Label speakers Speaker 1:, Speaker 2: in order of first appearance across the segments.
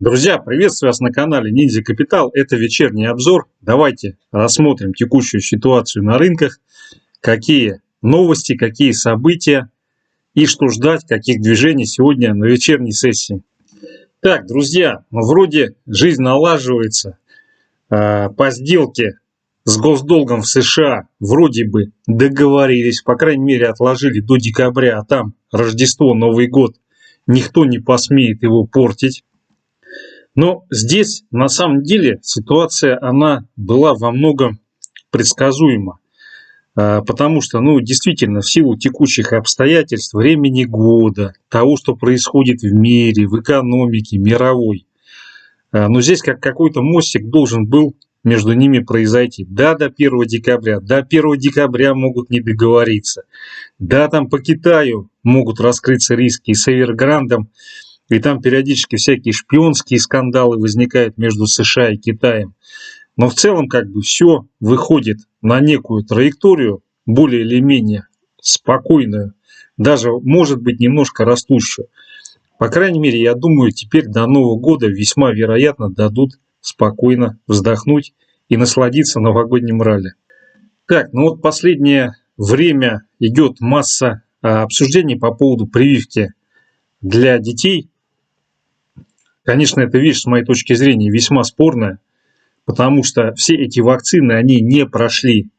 Speaker 1: Друзья, приветствую вас на канале Ниндзя Капитал. Это вечерний обзор. Давайте рассмотрим текущую ситуацию на рынках, какие новости, какие события и что ждать, каких движений сегодня на вечерней сессии. Так, друзья, вроде жизнь налаживается. По сделке с госдолгом в США вроде бы договорились, по крайней мере отложили до декабря, а там Рождество, Новый год, никто не посмеет его портить. Но здесь на самом деле ситуация, она была во многом предсказуема, потому что, действительно, в силу текущих обстоятельств, времени года, того, что происходит в мире, в экономике мировой, но здесь как какой-то мостик должен был между ними произойти. Да, до 1 декабря, до 1 декабря могут не договориться, да, там по Китаю могут раскрыться риски и с Эверграндом, и там периодически всякие шпионские скандалы возникают между США и Китаем. Но в целом все выходит на некую траекторию, более или менее спокойную, даже может быть немножко растущую. По крайней мере, я думаю, теперь до Нового года весьма вероятно дадут спокойно вздохнуть и насладиться новогодним ралли. Так, последнее время идет масса обсуждений по поводу прививки для детей. Конечно, эта вещь, с моей точки зрения, весьма спорная, потому что все эти вакцины, они не прошли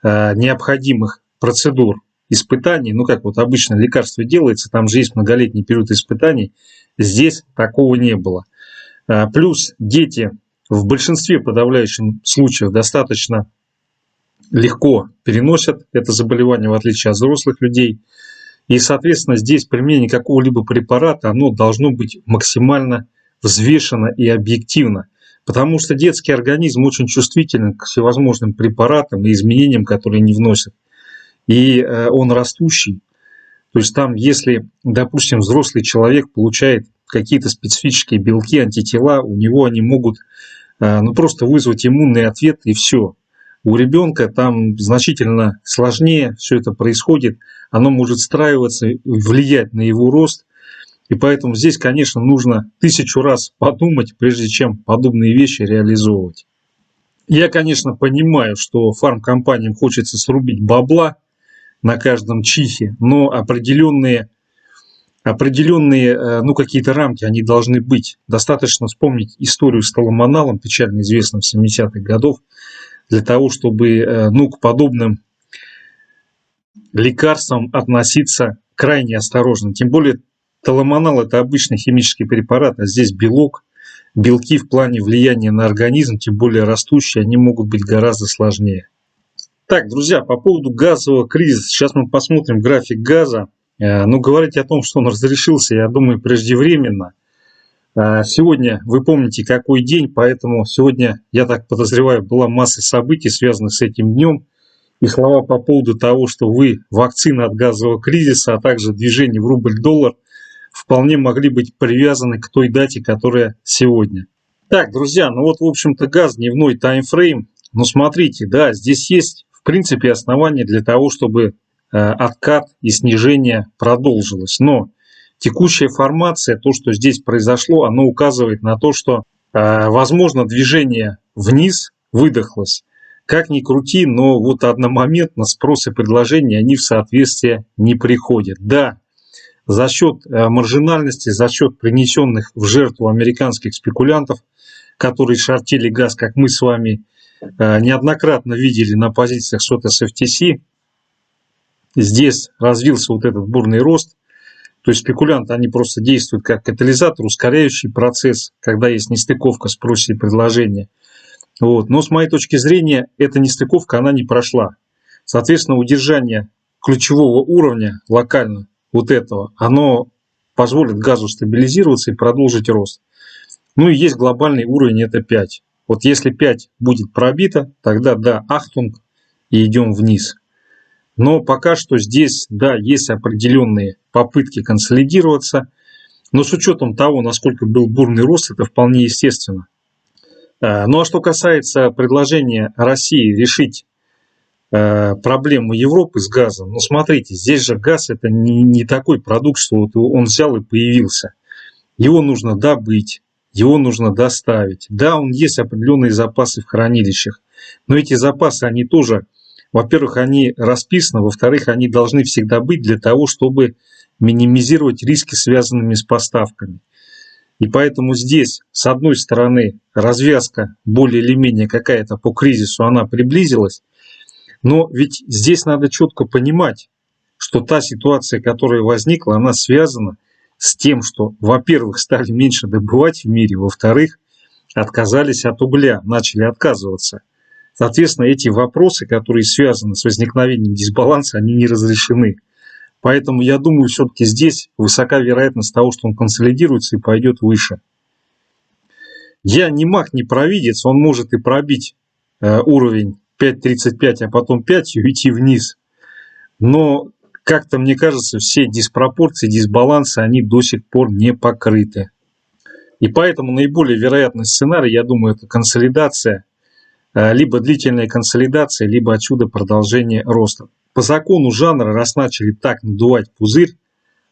Speaker 1: необходимых процедур испытаний. Как обычно лекарство делается, там же есть многолетний период испытаний. Здесь такого не было. Плюс дети в большинстве подавляющих случаев достаточно легко переносят это заболевание, в отличие от взрослых людей. И, соответственно, здесь применение какого-либо препарата, оно должно быть максимально взвешенно и объективно, потому что детский организм очень чувствителен к всевозможным препаратам и изменениям, которые они вносят. И он растущий. То есть там, если, допустим, взрослый человек получает какие-то специфические белки, антитела, у него они могут просто вызвать иммунный ответ, и все. У ребенка там значительно сложнее все это происходит, оно может встраиваться, влиять на его рост. И поэтому здесь, конечно, нужно 1000 раз подумать, прежде чем подобные вещи реализовывать. Я, конечно, понимаю, что фармкомпаниям хочется срубить бабла на каждом чихе, но определенные какие-то рамки, они должны быть. Достаточно вспомнить историю с Толомоналом, печально известным в 70-х годов, для того, чтобы к подобным лекарствам относиться крайне осторожно. Тем более Толомонал – это обычный химический препарат, а здесь белок. Белки в плане влияния на организм, тем более растущие, они могут быть гораздо сложнее. Так, друзья, по поводу газового кризиса. Сейчас мы посмотрим график газа. Говорить о том, что он разрешился, я думаю, преждевременно. Сегодня, вы помните, какой день, поэтому сегодня, я так подозреваю, была масса событий, связанных с этим днем. И слова по поводу того, что вакцина от газового кризиса, а также движение в рубль-доллар, вполне могли быть привязаны к той дате, которая сегодня. Так, друзья, в общем-то, газ, дневной таймфрейм. Смотрите, да, здесь есть, в принципе, основания для того, чтобы откат и снижение продолжилось. Но текущая формация, то, что здесь произошло, оно указывает на то, что, возможно, движение вниз выдохлось. Как ни крути, но одномоментно спрос и предложение, они в соответствие не приходят. Да, за счет маржинальности, за счет принесенных в жертву американских спекулянтов, которые шортили газ, как мы с вами неоднократно видели на позициях SOTS FTC, здесь развился этот бурный рост. То есть спекулянты, они просто действуют как катализатор, ускоряющий процесс, когда есть нестыковка спроса и предложения. Но с моей точки зрения, эта нестыковка, она не прошла. Соответственно, удержание ключевого уровня локально этого, оно позволит газу стабилизироваться и продолжить рост. И есть глобальный уровень, это 5. Если 5 будет пробито, тогда да, ахтунг, и идем вниз. Но пока что здесь, да, есть определенные попытки консолидироваться, но с учетом того, насколько был бурный рост, это вполне естественно. А что касается предложения России решить проблему Европы с газом. Смотрите, здесь же газ это не такой продукт, что он взял и появился. Его нужно добыть, его нужно доставить. Да, он есть определенные запасы в хранилищах, но эти запасы, они тоже, во-первых, они расписаны, во-вторых, они должны всегда быть для того, чтобы минимизировать риски, связанными с поставками. И поэтому здесь, с одной стороны, развязка более или менее какая-то по кризису, она приблизилась, но ведь здесь надо четко понимать, что та ситуация, которая возникла, она связана с тем, что, во-первых, стали меньше добывать в мире, во-вторых, отказались от угля, начали отказываться. Соответственно, эти вопросы, которые связаны с возникновением дисбаланса, они не разрешены. Поэтому я думаю, все-таки здесь высока вероятность того, что он консолидируется и пойдет выше. Я не маг, не провидец, он может и пробить уровень 5.35, а потом 5 и уйти вниз. Но как-то, мне кажется, все диспропорции, дисбалансы, они до сих пор не покрыты. И поэтому наиболее вероятный сценарий, я думаю, это консолидация, либо длительная консолидация, либо отсюда продолжение роста. По закону жанра, раз начали так надувать пузырь,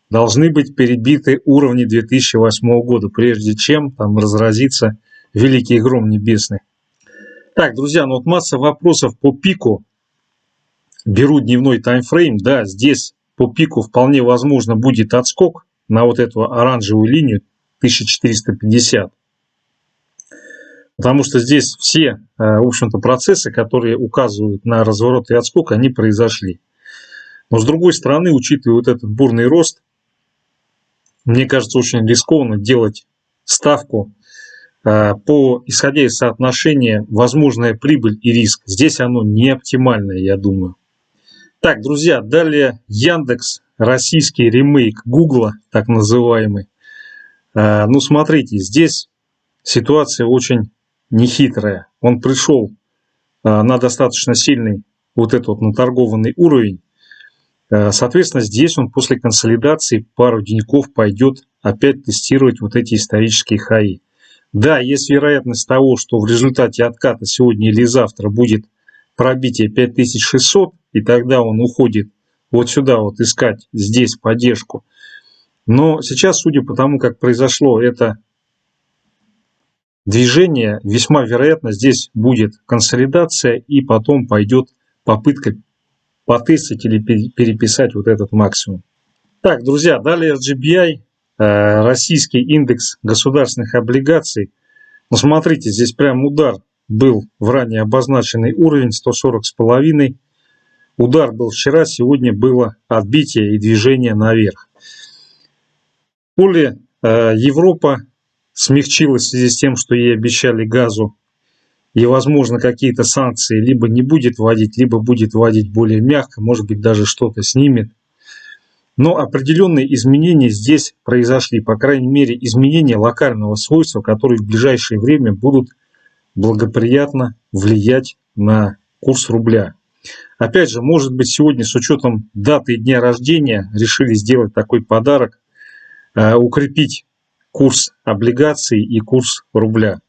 Speaker 1: должны быть перебиты уровни 2008 года, прежде чем там разразится великий гром небесный. Так, друзья, ну вот масса вопросов по пику. Беру дневной таймфрейм, да, здесь по пику вполне возможно будет отскок на вот эту оранжевую линию 1450. Потому что здесь все, в общем-то, процессы, которые указывают на разворот и отскок, они произошли. Но с другой стороны, учитывая вот этот бурный рост, мне кажется, очень рискованно делать ставку исходя из соотношения возможная прибыль и риск. Здесь оно не оптимальное, я думаю. Так, друзья, далее Яндекс, российский ремейк Гугла, так называемый. Ну, смотрите, здесь ситуация очень нехитрая. Он пришел на достаточно сильный вот этот вот наторгованный уровень. Соответственно, здесь он после консолидации пару деньков пойдет опять тестировать вот эти исторические хаи. Да, есть вероятность того, что в результате отката сегодня или завтра будет пробитие 5600, и тогда он уходит вот сюда вот искать здесь поддержку. Но сейчас, судя по тому, как произошло это движение, весьма вероятно здесь будет консолидация и потом пойдет попытка потестить или переписать вот этот максимум. Так, друзья, далее RGBI, российский индекс государственных облигаций. Ну, смотрите, здесь прям удар был в ранее обозначенный уровень 140,5. Удар был вчера, сегодня было отбитие и движение наверх. Поле Европа смягчилась в связи с тем, что ей обещали газу, и, возможно, какие-то санкции либо не будет вводить, либо будет вводить более мягко, может быть, даже что-то снимет. Но определенные изменения здесь произошли, по крайней мере, изменения локального свойства, которые в ближайшее время будут благоприятно влиять на курс рубля. Опять же, может быть, сегодня с учетом даты и дня рождения решили сделать такой подарок, укрепить курс облигаций и курс рубля.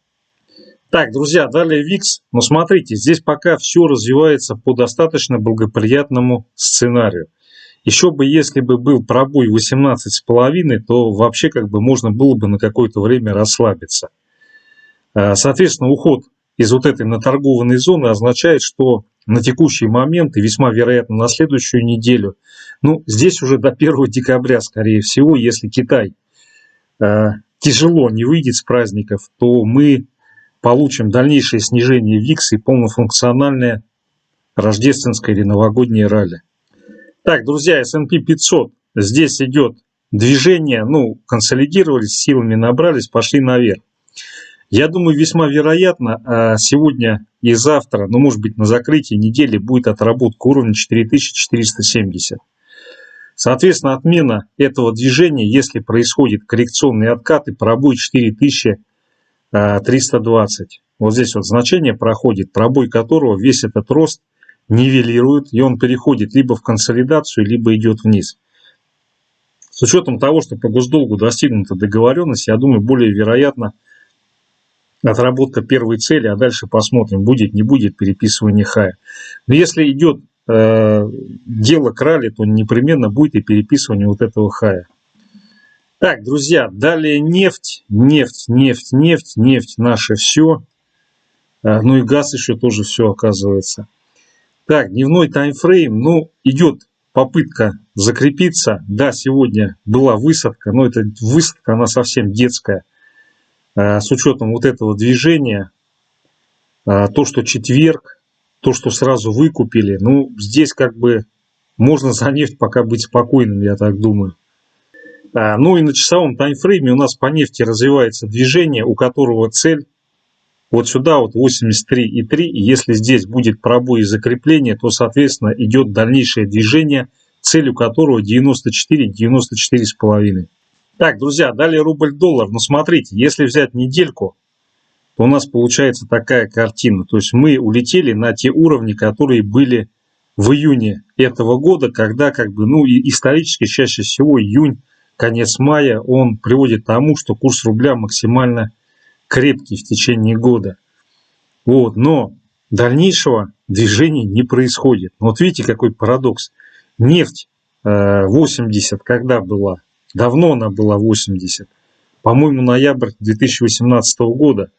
Speaker 1: Так, друзья, далее ВИКС. Но смотрите, здесь пока все развивается по достаточно благоприятному сценарию. Еще бы, если бы был пробой 18,5, то вообще как бы можно было бы на какое-то время расслабиться. Соответственно, уход из вот этой наторгованной зоны означает, что на текущий момент и весьма вероятно на следующую неделю, ну, здесь уже до 1 декабря, скорее всего, если Китай тяжело не выйдет с праздников, то мы получим дальнейшее снижение ВИКС и полнофункциональное рождественское или новогоднее ралли. Так, друзья, S&P 500. Здесь идет движение, ну, консолидировались, силами набрались, пошли наверх. Я думаю, весьма вероятно, сегодня и завтра, ну, может быть, на закрытии недели будет отработка уровня 4470. Соответственно, отмена этого движения, если происходит коррекционный откат и пробой 4320. Вот здесь вот значение проходит, пробой которого весь этот рост нивелирует, и он переходит либо в консолидацию, либо идет вниз. С учетом того, что по госдолгу достигнута договоренность, я думаю, более вероятно отработка первой цели, а дальше посмотрим, будет, не будет переписывание хая. Но если идет дело к ралли, то непременно будет и переписывание вот этого хая. Так, друзья, далее нефть, нефть наше все. Ну и газ еще тоже все оказывается. Так, дневной таймфрейм, ну, идет попытка закрепиться. Да, сегодня была высадка, но эта высадка, она совсем детская. С учетом вот этого движения, то, что четверг, то, что сразу выкупили, ну, здесь как бы можно за нефть пока быть спокойным, я так думаю. Ну и на часовом таймфрейме у нас по нефти развивается движение, у которого цель вот сюда вот 83,3. И если здесь будет пробой и закрепление, то, соответственно, идет дальнейшее движение, целью которого 94,5. Так, друзья, далее рубль-доллар. Но смотрите, если взять недельку, то у нас получается такая картина. То есть мы улетели на те уровни, которые были в июне этого года, когда как бы, ну, и исторически чаще всего июнь, конец мая, он приводит к тому, что курс рубля максимально крепкий в течение года. Вот, но дальнейшего движения не происходит. Вот видите, какой парадокс. Нефть 80 когда была? Давно она была 80. По-моему, ноябрь 2018 года.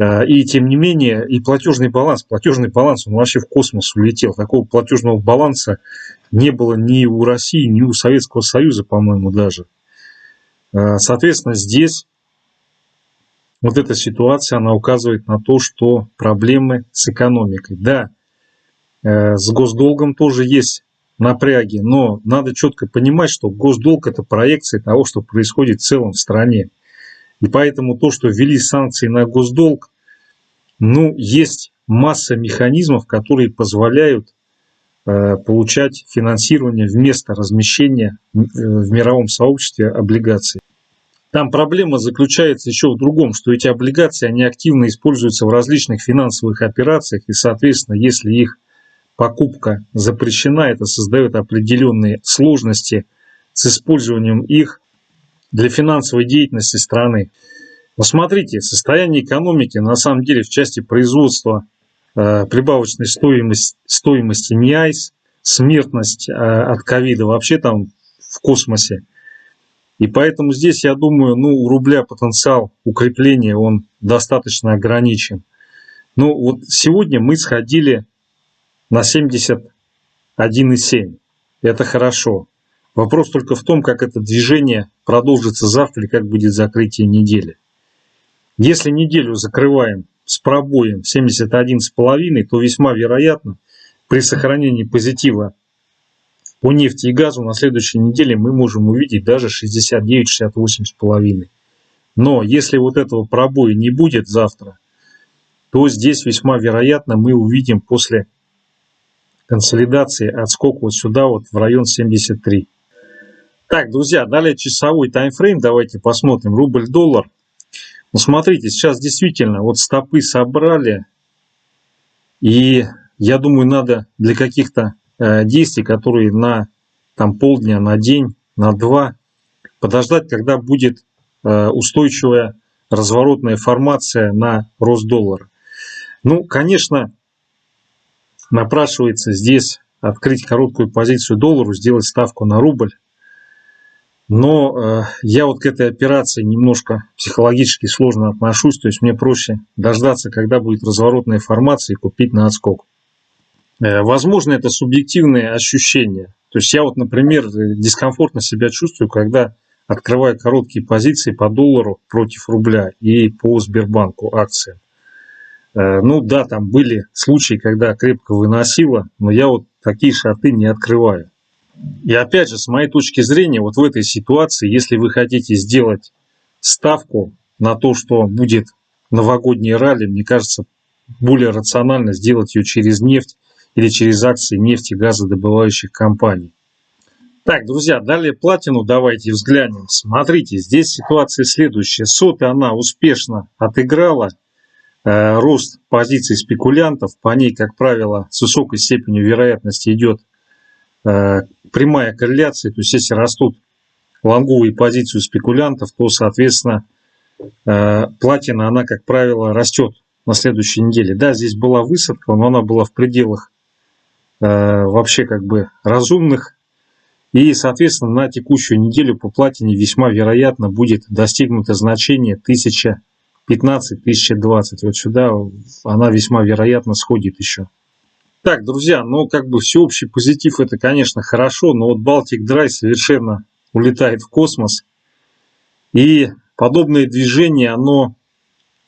Speaker 1: И тем не менее, и платежный баланс, он вообще в космос улетел. Такого платежного баланса не было ни у России, ни у Советского Союза, по-моему, даже. Соответственно, здесь вот эта ситуация, она указывает на то, что проблемы с экономикой. Да, с госдолгом тоже есть напряги, но надо четко понимать, что госдолг – это проекция того, что происходит в целом в стране. И поэтому то, что ввели санкции на госдолг, ну, есть масса механизмов, которые позволяют получать финансирование вместо размещения в мировом сообществе облигаций. Там проблема заключается еще в другом, что эти облигации, они активно используются в различных финансовых операциях, и, соответственно, если их покупка запрещена, это создает определенные сложности с использованием их для финансовой деятельности страны. Но смотрите, состояние экономики на самом деле в части производства прибавочной стоимости НИАЙС, смертность от ковида вообще там в космосе. И поэтому здесь, я думаю, ну, у рубля потенциал укрепления, он достаточно ограничен. Ну, вот сегодня мы сходили на 71,7. Это хорошо. Вопрос только в том, как это движение продолжится завтра или как будет закрытие недели. Если неделю закрываем с пробоем 71,5, то весьма вероятно при сохранении позитива по нефти и газу на следующей неделе мы можем увидеть даже 69-68,5. Но если вот этого пробоя не будет завтра, то здесь весьма вероятно мы увидим после консолидации отскок вот сюда вот в район 73. Так, друзья, далее часовой таймфрейм. Давайте посмотрим. Рубль-доллар. Ну, смотрите, сейчас действительно вот стопы собрали. И я думаю, надо для каких-то действий, которые на там, полдня, на день, на два, подождать, когда будет устойчивая разворотная формация на рост доллара. Ну, конечно, напрашивается здесь открыть короткую позицию доллару, сделать ставку на рубль. Но я вот к этой операции немножко психологически сложно отношусь. То есть мне проще дождаться, когда будет разворотная формация, и купить на отскок. Возможно, это субъективные ощущения. То есть я вот, например, дискомфортно себя чувствую, когда открываю короткие позиции по доллару против рубля и по Сбербанку акциям. Ну да, там были случаи, когда крепко выносило, но я вот такие шорты не открываю. И опять же, с моей точки зрения, вот в этой ситуации, если вы хотите сделать ставку на то, что будет новогодний ралли, мне кажется, более рационально сделать ее через нефть или через акции нефти, газодобывающих компаний. Так, друзья, далее платину давайте взглянем. Смотрите, здесь ситуация следующая. Соты она успешно отыграла рост позиций спекулянтов. По ней, как правило, с высокой степенью вероятности идет прямая корреляция, то есть если растут лонговые позиции у спекулянтов, то, соответственно, платина, она, как правило, растет на следующей неделе. Да, здесь была высадка, но она была в пределах вообще как бы разумных. И, соответственно, на текущую неделю по платине весьма вероятно будет достигнуто значение 1015-1020. Вот сюда она весьма вероятно сходит еще. Так, друзья, ну как бы всеобщий позитив это, конечно, хорошо, но вот Baltic Dry совершенно улетает в космос. И подобное движение, оно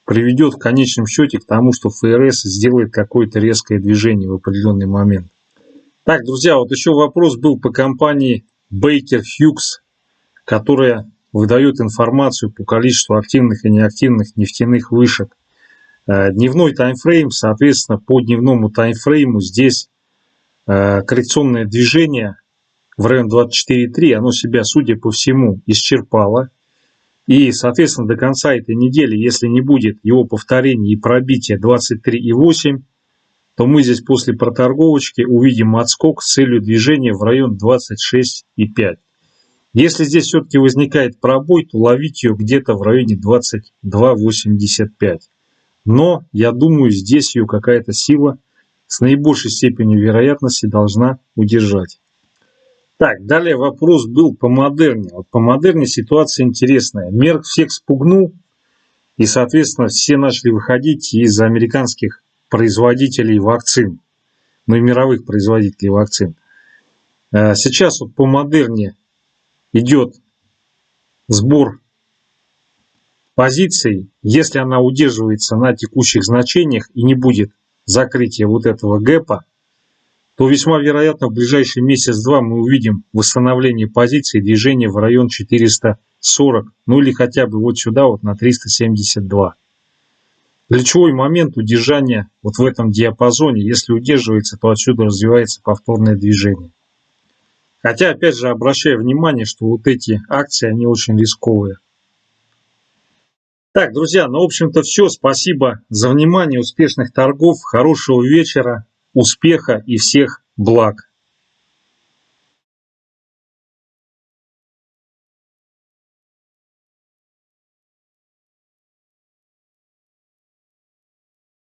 Speaker 1: приведет в конечном счете к тому, что ФРС сделает какое-то резкое движение в определенный момент. Так, друзья, вот еще вопрос был по компании Baker Hughes, которая выдает информацию по количеству активных и неактивных нефтяных вышек. Дневной таймфрейм, соответственно, по дневному таймфрейму здесь коррекционное движение в район 24,3, оно себя, судя по всему, исчерпало. И, соответственно, до конца этой недели, если не будет его повторения и пробития 23,8, то мы здесь после проторговочки увидим отскок с целью движения в район 26,5. Если здесь все-таки возникает пробой, то ловить ее где-то в районе 22,85. Но, я думаю, здесь ее какая-то сила с наибольшей степенью вероятности должна удержать. Так, далее вопрос был по Модерне. Вот по Модерне ситуация интересная. Мерк всех спугнул, и, соответственно, все начали выходить из американских производителей вакцин, ну и мировых производителей вакцин. Сейчас вот по Модерне идет сбор позиций. Если она удерживается на текущих значениях и не будет закрытия вот этого гэпа, то весьма вероятно в ближайший месяц-два мы увидим восстановление позиций, движение в район 440, ну или хотя бы вот сюда, вот на 372. Ключевой момент удержания вот в этом диапазоне. Если удерживается, то отсюда развивается повторное движение. Хотя, опять же, обращаю внимание, что вот эти акции, они очень рисковые. Так, друзья, ну, в общем-то, все. Спасибо за внимание, успешных торгов, хорошего вечера, успеха и всех благ.